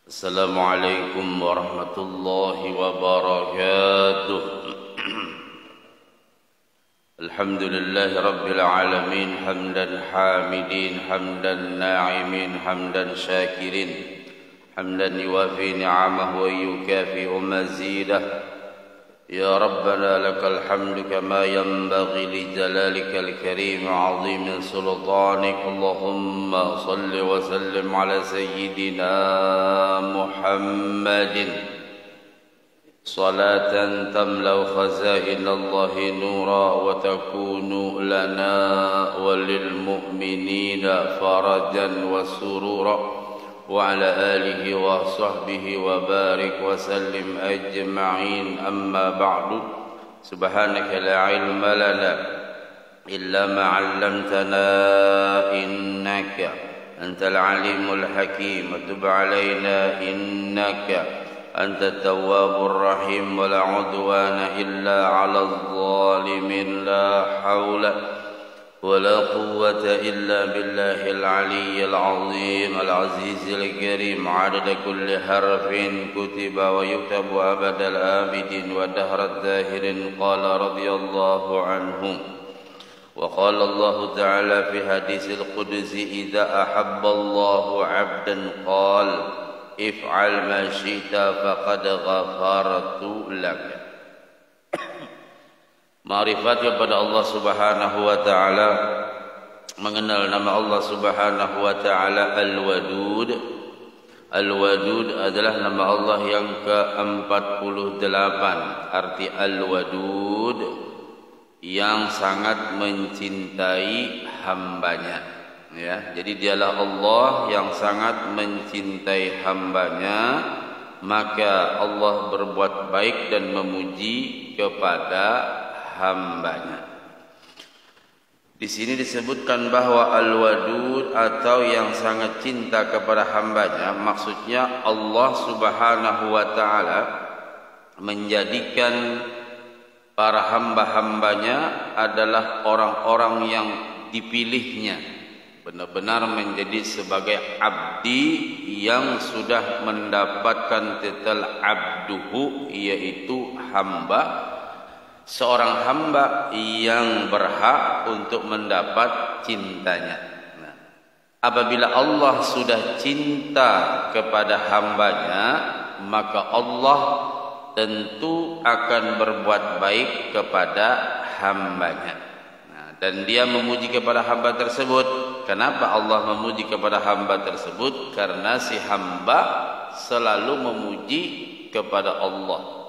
Assalamualaikum warahmatullahi wabarakatuh. Alhamdulillahi rabbil alamin, hamdan hamidin, hamdan na'imin, hamdan syakirin, hamdan yuwafi ni'amahu wa yukafi'u mazidah. Ya Rabbana lakal hamdu kama yanbaghi li jalalikal karim 'azimi sultanik. Allahumma salli wa sallim ala sayyidina Muhammadin salatan tamlau khazainallahi nura wa takunu lana walil mu'minina farajan wa surura. وعلى آله وصحبه وبارك وسلم أجمعين. أما بعد، سبحانك لا علم لنا إلا ما علمتنا إنك أنت العليم الحكيم. وتب علينا إنك أنت التواب الرحيم. ولا عدوان إلا على الظالمين. لا حول ولا قوة إلا بالله العلي العظيم العزيز الكريم. عدد كل حرف كتب ويكتب أبد الآبدين ودهر الداهرين. قال رضي الله عنهم وقال الله تعالى في حديث القدس: إذا أحب الله عبدا قال افعل ما شئت فقد غفرت لك. Ma'rifat kepada Allah Subhanahu wa taala, mengenal nama Allah Subhanahu wa taala Al-Wadud. Al-Wadud adalah nama Allah yang ke-48. Arti Al-Wadud, yang sangat mencintai hambanya, ya. Jadi dialah Allah yang sangat mencintai hambanya, maka Allah berbuat baik dan memuji kepada hambanya. Di sini disebutkan bahwa Al-Wadud atau yang sangat cinta kepada hambanya, maksudnya Allah Subhanahu wa taala menjadikan para hamba-hambanya adalah orang-orang yang dipilihnya, benar-benar menjadi sebagai abdi yang sudah mendapatkan titel abduhu, yaitu hamba. Seorang hamba yang berhak untuk mendapat cintanya. Nah, apabila Allah sudah cinta kepada hambanya, maka Allah tentu akan berbuat baik kepada hambanya. Nah, dan dia memuji kepada hamba tersebut. Kenapa Allah memuji kepada hamba tersebut? Karena si hamba selalu memuji kepada Allah.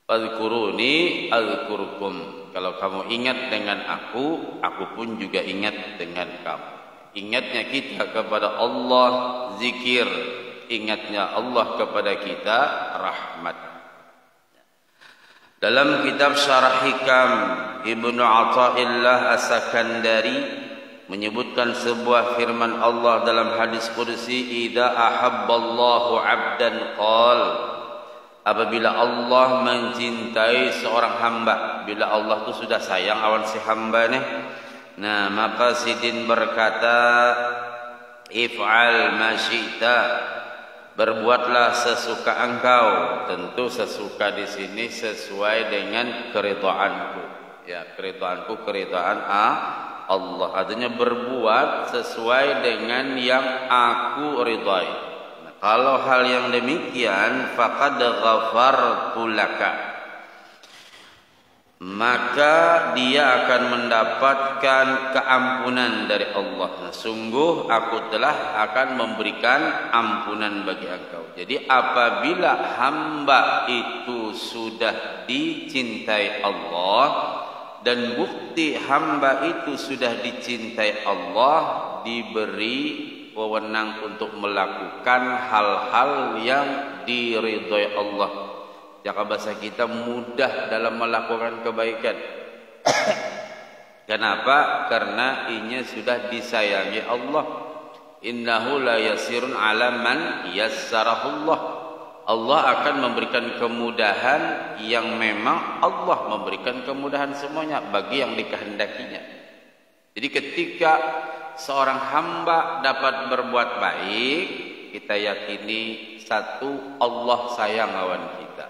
Fadhkuruni adzkurkum. Kalau kamu ingat dengan aku pun juga ingat dengan kamu. Ingatnya kita kepada Allah zikir, ingatnya Allah kepada kita rahmat. Dalam kitab Syarah Hikam, Ibnu Athaillah As-Sakandari menyebutkan sebuah firman Allah dalam hadis qudsi: "Idza ahabballahu 'abdan qala." Apabila Allah mencintai seorang hamba, bila Allah itu sudah sayang awan si hamba nih, nah maka sidin berkata, if'al ma syi'ta, berbuatlah sesuka engkau. Tentu sesuka di sini sesuai dengan keridhaanku, ya, keridhaanku, keridhaan Allah. Artinya berbuat sesuai dengan yang aku ridhai. Kalau hal yang demikian, faqad ghafartu laka, maka dia akan mendapatkan keampunan dari Allah. Sungguh aku telah akan memberikan ampunan bagi engkau. Jadi apabila hamba itu sudah dicintai Allah, dan bukti hamba itu sudah dicintai Allah, diberi wewenang untuk melakukan hal-hal yang diridhoi Allah. Jaka bahasa kita mudah dalam melakukan kebaikan. Kenapa? Karena inya sudah disayangi Allah. Innahu la yasirun ala man yassarahullah. Allah akan memberikan kemudahan yang memang Allah memberikan kemudahan semuanya bagi yang dikehendakinya. Jadi ketika seorang hamba dapat berbuat baik, kita yakini satu, Allah sayang lawan kita.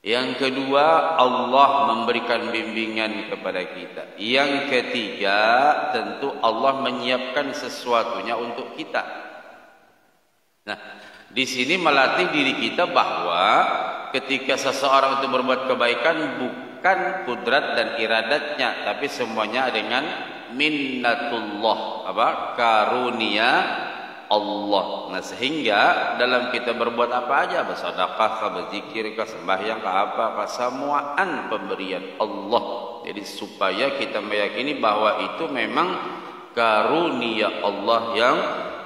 Yang kedua, Allah memberikan bimbingan kepada kita. Yang ketiga, tentu Allah menyiapkan sesuatunya untuk kita. Nah, di sini melatih diri kita bahwa ketika seseorang itu berbuat kebaikan bukan kudrat dan iradatnya, tapi semuanya dengan minnatullah, karunia Allah. Nah, sehingga dalam kita berbuat apa aja, bersedekah, berzikir, sembahyang, apa semuaan pemberian Allah. Jadi supaya kita meyakini bahwa itu memang karunia Allah yang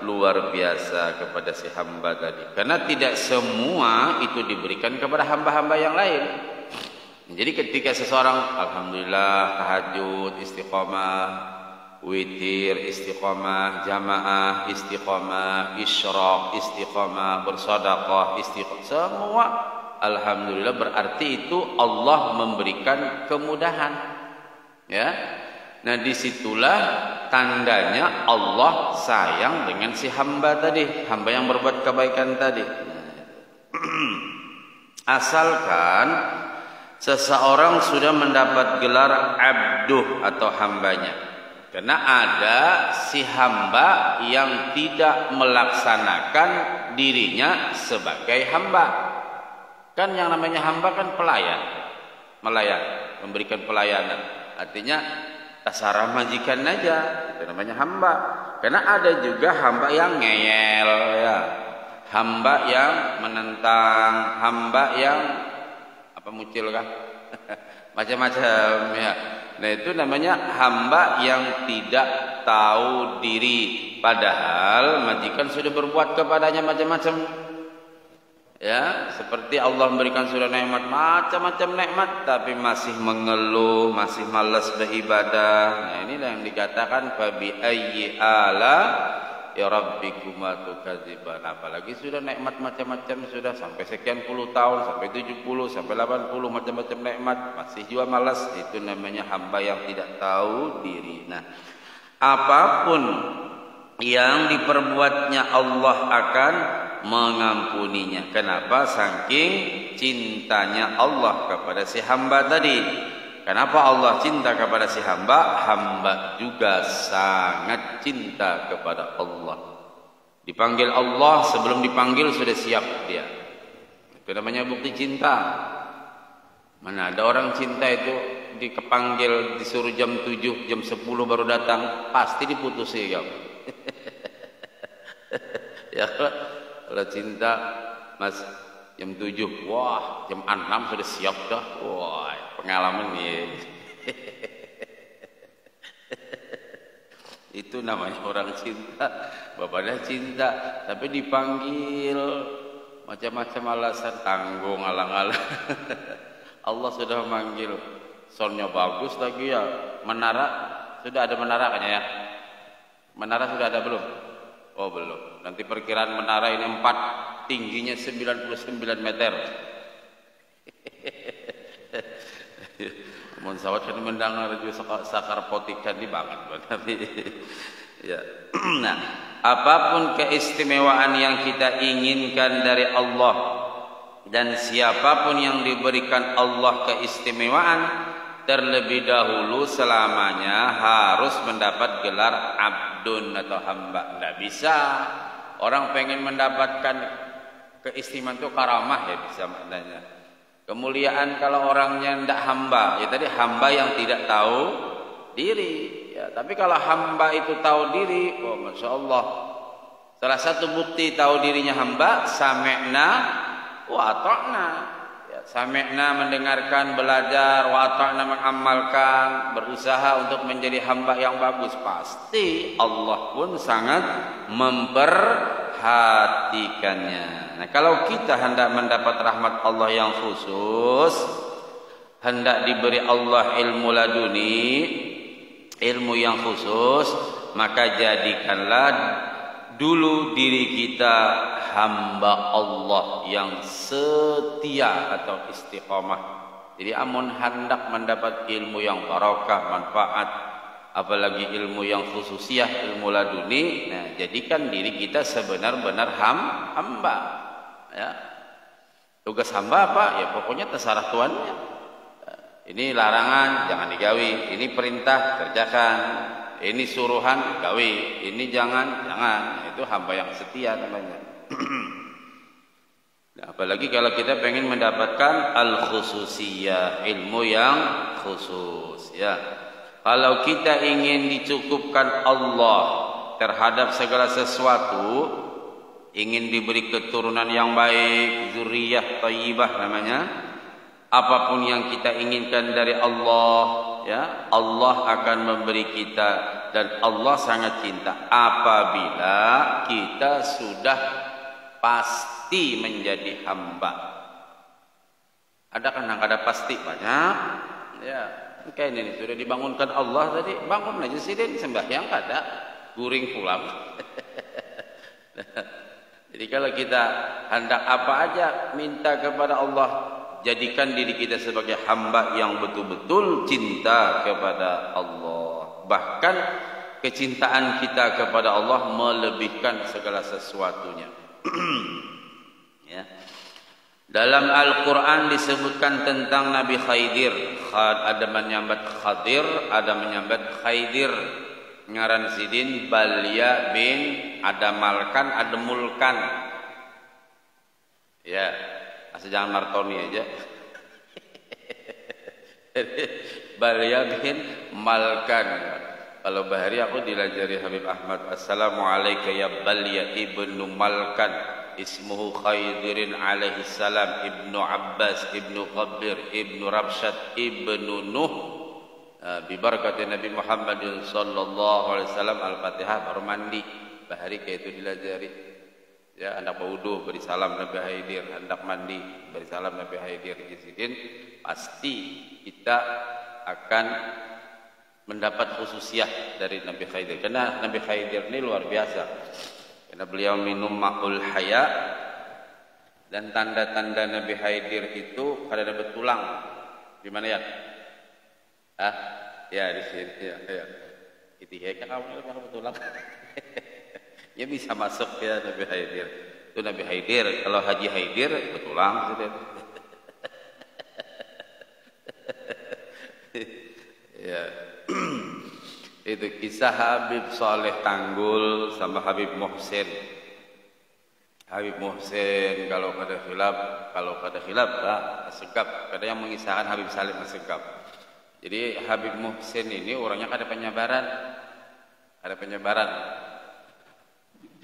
luar biasa kepada si hamba tadi. Karena tidak semua itu diberikan kepada hamba-hamba yang lain. Jadi ketika seseorang alhamdulillah tahajud, istiqomah, witir, istiqomah, jamaah, istiqomah, isyraq, istiqomah, bersedekah, istiqomah, semua alhamdulillah, berarti itu Allah memberikan kemudahan. Ya. Nah, disitulah tandanya Allah sayang dengan si hamba tadi, hamba yang berbuat kebaikan tadi. Asalkan seseorang sudah mendapat gelar abduh atau hambanya. Karena ada si hamba yang tidak melaksanakan dirinya sebagai hamba. Kan yang namanya hamba kan pelayan, melayan, memberikan pelayanan. Artinya tasarah majikan aja, itu namanya hamba. Karena ada juga hamba yang ngeyel, ya, hamba yang menentang, hamba yang muncul kah? Macam-macam, ya. Nah, itu namanya hamba yang tidak tahu diri, padahal majikan sudah berbuat kepadanya macam-macam. Ya, seperti Allah memberikan sudah nikmat, macam-macam nikmat, tapi masih mengeluh, masih malas beribadah. Nah, inilah yang dikatakan fabi ayyi ala ya rabbikuma tukadziban. Apalagi sudah nikmat macam-macam, sudah sampai sekian puluh tahun, sampai 70, sampai 80, macam-macam nikmat, masih juga malas. Itu namanya hamba yang tidak tahu diri. Nah, apapun yang diperbuatnya Allah akan mengampuninya. Kenapa? Saking cintanya Allah kepada si hamba tadi. Kenapa Allah cinta kepada si hamba? Hamba juga sangat cinta kepada Allah. Dipanggil Allah, sebelum dipanggil sudah siap dia. Itu namanya bukti cinta. Mana ada orang cinta itu dikepanggil, disuruh jam 7, jam 10 baru datang, pasti diputusi ya. Ya, kalau cinta Mas jam 7, wah jam 6 sudah siap dah. Wah, pengalaman nih. Itu namanya orang cinta. Bapaknya cinta, tapi dipanggil macam-macam alasan, tanggung alang-alang. Allah sudah memanggil, soundnya bagus lagi ya. Menara sudah ada, menara kayaknya ya. Menara sudah ada belum? Oh belum. Nanti perkiraan menara ini 4, tingginya 99 meter. Mun sawat kan mendengar juga sakar potikan di banget. Tapi ya. Nah, apapun keistimewaan yang kita inginkan dari Allah, dan siapapun yang diberikan Allah keistimewaan, terlebih dahulu selamanya harus mendapat gelar abdun atau hamba. Tidak bisa orang pengen mendapatkan keistimewaan itu karamah, ya bisa maknanya. Kemuliaan kalau orangnya tidak hamba, ya tadi hamba yang tidak tahu diri. Ya, tapi kalau hamba itu tahu diri, oh masya Allah. Salah satu bukti tahu dirinya hamba, sami'na wa ata'na. Ya, sami'na mendengarkan, belajar, wa ata'na mengamalkan, berusaha untuk menjadi hamba yang bagus. Pasti Allah pun sangat memperhatikannya. Nah, kalau kita hendak mendapat rahmat Allah yang khusus, hendak diberi Allah ilmu laduni, ilmu yang khusus, maka jadikanlah dulu diri kita hamba Allah yang setia atau istiqamah. Jadi amun hendak mendapat ilmu yang barakah, manfaat, apalagi ilmu yang khususiyah, ilmu laduni. Nah, jadikan diri kita sebenar-benar hamba. Ya. Tugas hamba apa? Ya pokoknya terserah tuannya. Ini larangan, jangan digawi. Ini perintah, kerjakan. Ini suruhan, gawi. Ini jangan. Itu hamba yang setia namanya. Nah, apalagi kalau kita pengen mendapatkan al-khususiyah, ilmu yang khusus. Ya. Kalau kita ingin dicukupkan Allah terhadap segala sesuatu, ingin diberi keturunan yang baik, zuriyah thayyibah namanya, apapun yang kita inginkan dari Allah, ya, Allah akan memberi kita, dan Allah sangat cinta apabila kita sudah pasti menjadi hamba. Ada kan yang ada pasti banyak, ya. Kayak ini sudah dibangunkan Allah tadi, bangun aja sih dan sembahyang kada, guring pulang. Jadi kalau kita hendak apa aja minta kepada Allah, jadikan diri kita sebagai hamba yang betul-betul cinta kepada Allah. Bahkan kecintaan kita kepada Allah melebihkan segala sesuatunya. Ya. Dalam Al-Quran disebutkan tentang Nabi Khidir. Ada menyambat Khadir, ada menyambat Khidir. Ngaran sidin Balya bin Adamalkan, Ademulkan. Ya, asal jangan Martoni aja. Balya bin Malkan. Kalau bahari aku dilajari Habib Ahmad. Assalamualaikum ya Balya ibnu Malkan. Ismuhu Khidirin alaihi salam, ibnu Abbas, ibnu Qabir, ibnu Rabsyad, ibnu Nuh. Bibarakati Nabi Muhammad sallallahu alaihi wasallam. Al-Fatihah baru mandi. Bahari kayak itu dilajari. Ya, hendak berwudu beri salam Nabi Khidir, hendak mandi beri salam Nabi Khidir. Isidin pasti kita akan mendapat khususiyah dari Nabi Khidir. Karena Nabi Khidir ini luar biasa. Karena beliau minum ma'ul haya, dan tanda-tanda Nabi Khidir itu kada ada betulang. Di mana ya? Ya di sini. Ya. Itu ya kamu kalau betulang. Ya bisa masuk ya Nabi Khidir. Itu Nabi Khidir. Kalau Haji Khidir betulang sudah. Ya. Itu kisah Habib Saleh Tanggul sama Habib Muhsin. Habib Muhsin kalau kada khilaf segap. Kada yang mengisahkan Habib Saleh segap. Jadi Habib Muhsin ini orangnya kada penyebaran.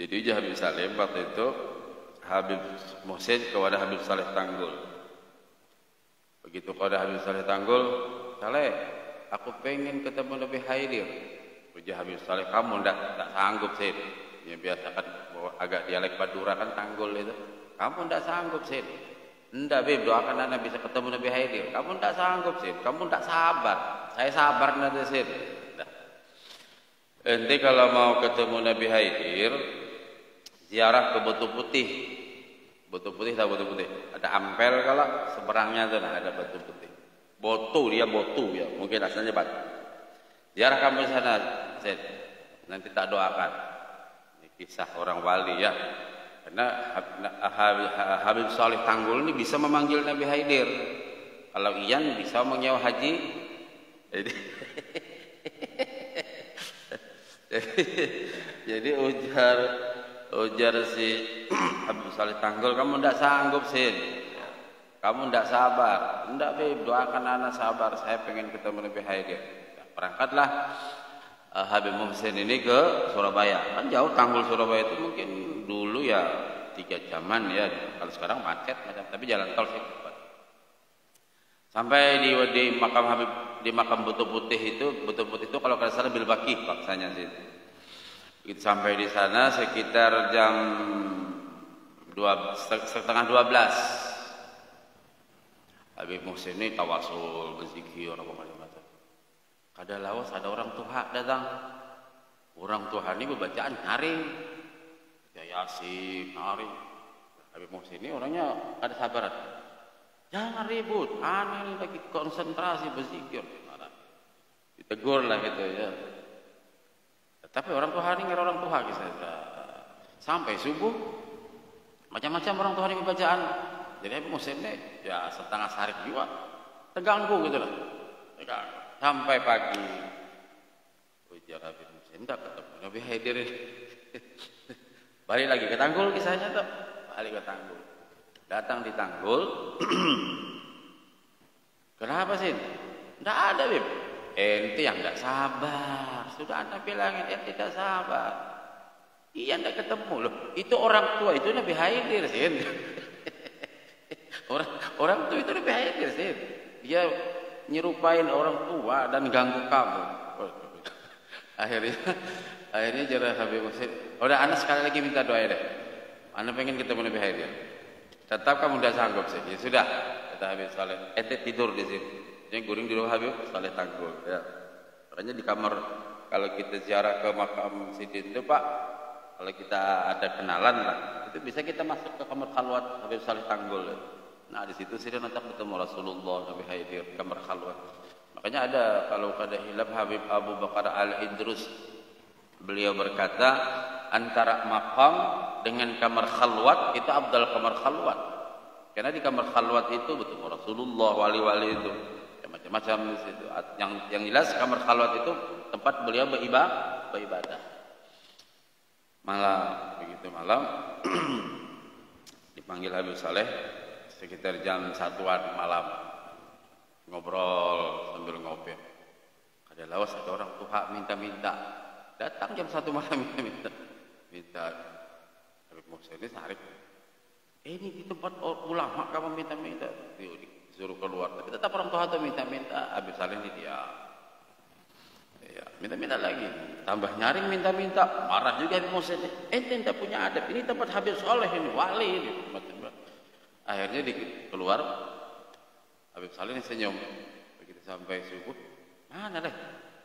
Jadi Habib Saleh waktu itu Habib Muhsin kepada Habib Saleh Tanggul. Begitu kepada Habib Saleh Tanggul, Saleh, aku pengen ketemu Nabi Khidir. Ujar Habib Saleh, kamu tak sanggup sih. Ya biasa kan agak dialek Madura kan Tanggul itu. Kamu tak sanggup sih. Enggak Beb, doakan anak bisa ketemu Nabi Khidir. Kamu tak sanggup sih. Kamu tak sabar. Saya sabar nanti sih. Nanti kalau mau ketemu Nabi Khidir, ziarah ke Batu Putih. Batu Putih tahu Batu Putih? Ada Ampel kalau seberangnya tuh ada Batu Putih. Botu ya, mungkin asalnya Batu. Ziarah kamu di sana, Zed. Nanti tak doakan. Ini kisah orang wali ya. Karena Habib Saleh Tanggul ini bisa memanggil Nabi Khidir. Kalau Ian bisa menyewa haji. Jadi ujar si Habib Saleh Tanggul, kamu tidak sanggup sih. Kamu tidak sabar. Tidak Beb, doakan anak sabar. Saya pengen ketemu Nabi Khidir. Berangkatlah Habib Muhsin ini ke Surabaya. Kan jauh, Tanggul Surabaya itu mungkin dulu ya 3 jaman ya. Kalau sekarang macet macam, tapi jalan tol sih. Sampai di makam Habib, di makam Batu Putih itu kalau kada salah Bilbaki paksanya sih. Itu sampai di sana sekitar jam 11:30. Habib Muhsin ini tawasul, berzikir apa macam-macam. Kada lawas ada orang tua datang. Orang tua ini bacaan nyaring. Ya Yasin nyaring. Habib Muhsin ini orangnya kada sabar. Jangan ribut, aneh lagi konsentrasi berzikir. Ditegur lah gitu ya. Tapi orang tua ini ngira orang tua kisah. Sampai subuh macam-macam orang tua ini bacaan. Jadi Habib Muhsin ini ya setengah sehari juga terganggu gitu lah. Sampai pagi ujar Habib Muhsin tidak ketemu Nabi Haidir. Balik lagi ke Tanggul kisahnya tuh. Balik ke Tanggul. Datang di Tanggul. Kenapa sih? Tidak ada Bib. Ente yang tidak sabar. Sudah anda bilangin ente tidak sabar. Iya tidak ketemu loh. Itu orang tua itu Nabi Haidir sih. orang tua itu Nabi Haidir sih. Dia nyerupain orang tua dan ganggu kamu. Akhirnya jarah Habib Muhsin. Udah anak sekali lagi minta doa deh. Anak pengen ketemu Nabi Haidir. Tetap kamu tidak sanggup sih. Ya sudah. Kata Habib Saleh. Ente tidur di sini. Jadi guring di rumah Habib Saleh Tanggul. Ya. Makanya di kamar kalau kita ziarah ke makam Sidin itu Pak, kalau kita ada kenalan lah, itu bisa kita masuk ke kamar khalwat Habib Saleh Tanggul. Nah di situ Sidin nanti ketemu Rasulullah Nabi Haidir kamar khalwat. Makanya ada kalau ada hilaf Habib Abu Bakar Al-Idrus, beliau berkata antara makam dengan kamar khalwat itu afdal kamar khalwat. Karena di kamar khalwat itu betul Rasulullah wali-wali itu macam-macam di situ. Yang jelas kamar khalwat itu tempat beliau beribadah. Begitu malam dipanggil Habib Saleh sekitar jam 1-an malam, ngobrol sambil ngopi. Ada lawas ada orang tua minta datang jam 1 malam minta Habib Muhsin ini sehari ini di tempat ulama kamu minta disuruh keluar, tapi tetap orang tua itu minta Habib Saleh ini dia minta lagi, tambah nyaring minta, marah juga Habib Muhsin. Ente tidak punya adab, ini tempat Habib Saleh ini, wali ini. Akhirnya keluar Habib Saleh ini senyum. Begitu sampai subuh, mana deh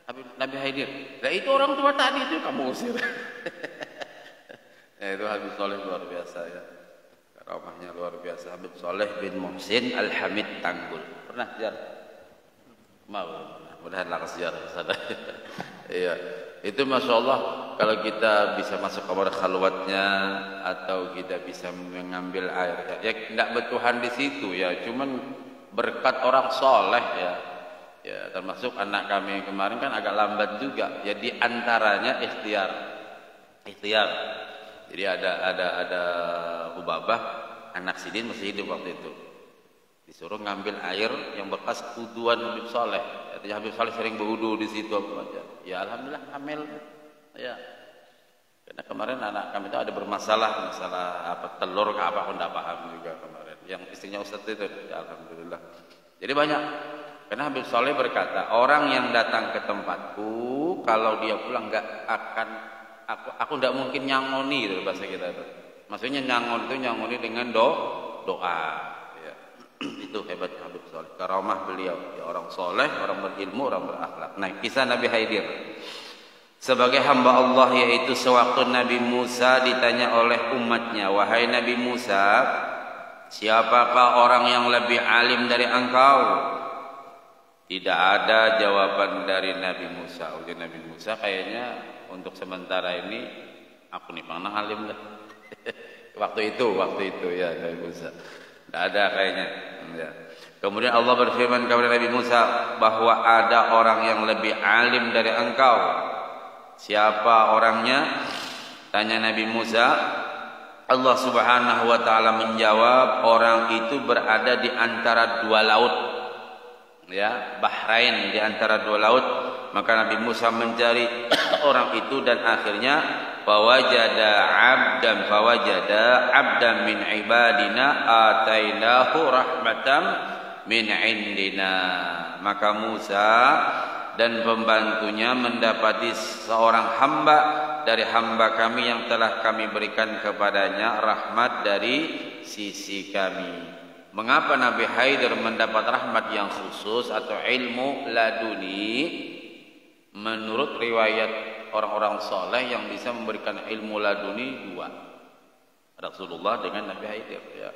Habib Nabi Haidir? Nah itu orang tua tadi itu kamu usir. Itu Habib Saleh luar biasa ya. Karamahnya luar biasa. Habib Saleh bin Muhsin Al-Hamid Tanggul. Pernah ziarah? Mau. Mudah-mudahan langsung ziarah ke sana. Iya, itu masya Allah kalau kita bisa masuk kamar khalwatnya atau kita bisa mengambil air, ya tidak bertuhan di situ ya, cuman berkat orang soleh ya termasuk anak kami kemarin kan agak lambat juga, ya di antaranya ikhtiar. Jadi ada Ubabah anak Sidin masih hidup waktu itu. Disuruh ngambil air yang bekas wuduan Habib Saleh. Artinya Habib Saleh sering berwudu di situ aja. Ya alhamdulillah hamil. Ya. Karena kemarin anak kami itu ada masalah apa telur ke apa aku enggak paham juga kemarin. Yang istrinya Ustaz itu ya alhamdulillah. Jadi banyak. Karena Habib Saleh berkata, orang yang datang ke tempatku kalau dia pulang enggak akan aku enggak mungkin nyangoni itu bahasa kita itu. Maksudnya nyangoni dengan doa. Itu hebat Habib Saleh, karamah beliau ya, orang soleh, orang berilmu, orang berakhlak. Nah kisah Nabi Haidir sebagai hamba Allah, yaitu sewaktu Nabi Musa ditanya oleh umatnya, wahai Nabi Musa, siapakah orang yang lebih alim dari engkau? Tidak ada jawaban dari Nabi Musa. Ujian Nabi Musa kayaknya untuk sementara ini aku nih mana alim dah. waktu itu ya Nabi Musa tidak ada kayaknya ya. Kemudian Allah berfirman kepada Nabi Musa bahwa ada orang yang lebih alim dari engkau. Siapa orangnya? Tanya Nabi Musa. Allah Subhanahu wa taala menjawab, orang itu berada di antara dua laut. Ya, Bahrain, di antara dua laut. Maka Nabi Musa mencari orang itu dan akhirnya fawajada abdan min ibadina atainahu rahmatan min indina. Maka Musa dan pembantunya mendapati seorang hamba dari hamba kami yang telah kami berikan kepadanya rahmat dari sisi kami. Mengapa Nabi Haidir mendapat rahmat yang khusus atau ilmu laduni? Menurut riwayat orang-orang soleh yang bisa memberikan ilmu laduni dua, Rasulullah dengan Nabi Haidir ya.